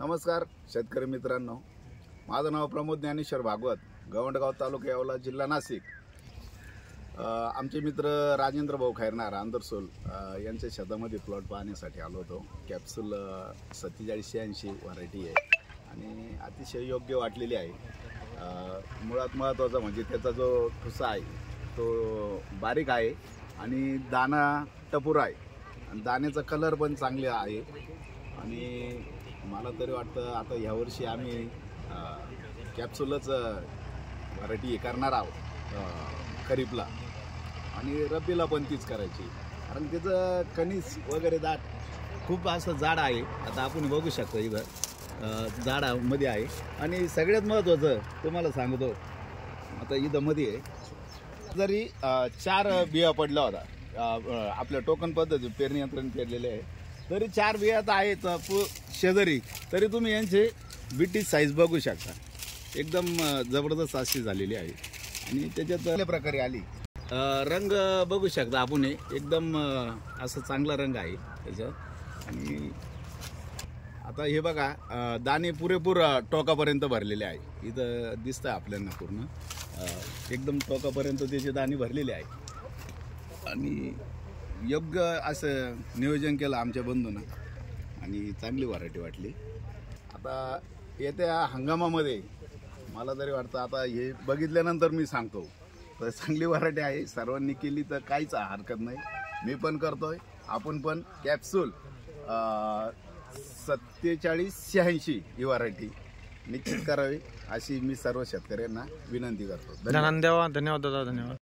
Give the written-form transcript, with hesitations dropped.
नमस्कार शेतकरी मित्रांनो, माझं नाव प्रमोद ज्ञानेश्वर भागवत, गवंडगाव तालुका येवला, जिल्हा नाशिक। आमचे मित्र राजेंद्र भाऊ खैरनार आंदरसोल यांच्या शेतामध्ये प्लॉट पाहण्यासाठी आलो होतो। कॅप्सूल 4786 व्हरायटी आहे आणि अतिशय योग्य वाटलेली आहे। मुळात महत्त्वाचं म्हणजे त्याचा जो ठुसा आहे तो बारीक आहे आणि दाना टपूर आहे आणि दाण्याचा कलर पण चांगले आहे। आणि मला तरी वाटतं आता यावर्षी आम्ही कॅप्सूलच व्हरायटी करणार आहोत खरीपला आणि रब्बीला पण तीच करायची, कारण त्याचं कणीस वगैरे दाट खूप असं जाड आहे। आता आपण बघू शकतो इथं जाडामध्ये आहे आणि सगळ्यात महत्त्वाचं तुम्हाला सांगतो, आता इथं मध्ये आहे जरी 4 बिया पडल्या होता आपल्या टोकन पद्धती पेरणी यंत्राने पेरलेले आहे, तरी 4 बिया तर आहेत शेजारी, तरी तुम्ही यांचे बिटी साईज बघू शकता, एकदम जबरदस्त अशी झालेली आहे आणि त्याच्यात चांगल्या प्रकारे आली। रंग बघू शकता आपण, एकदम असं चांगला रंग आहे त्याच्यात। आणि आता हे बघा दाणे पुरेपूर टोकापर्यंत भरलेले आहे, इथं दिसतं आपल्याला पूर्ण एकदम टोकापर्यंत त्याचे दाणे भरलेले आहे आणि योग्य असं नियोजन केलं आमच्या बंधूंना आणि चांगली व्हरायटी वाटली। आता येत्या हंगामामध्ये मला तरी वाटतं, आता हे बघितल्यानंतर मी सांगतो तर चांगली व्हरायटी आहे, सर्वांनी केली तर काहीच हरकत नाही। मी पण करतोय, आपण पण कॅप्सूल 4786 ही व्हरायटी निश्चित करावी अशी मी सर्व शेतकऱ्यांना विनंती करतो। धन्यवाद दादा, धन्यवाद।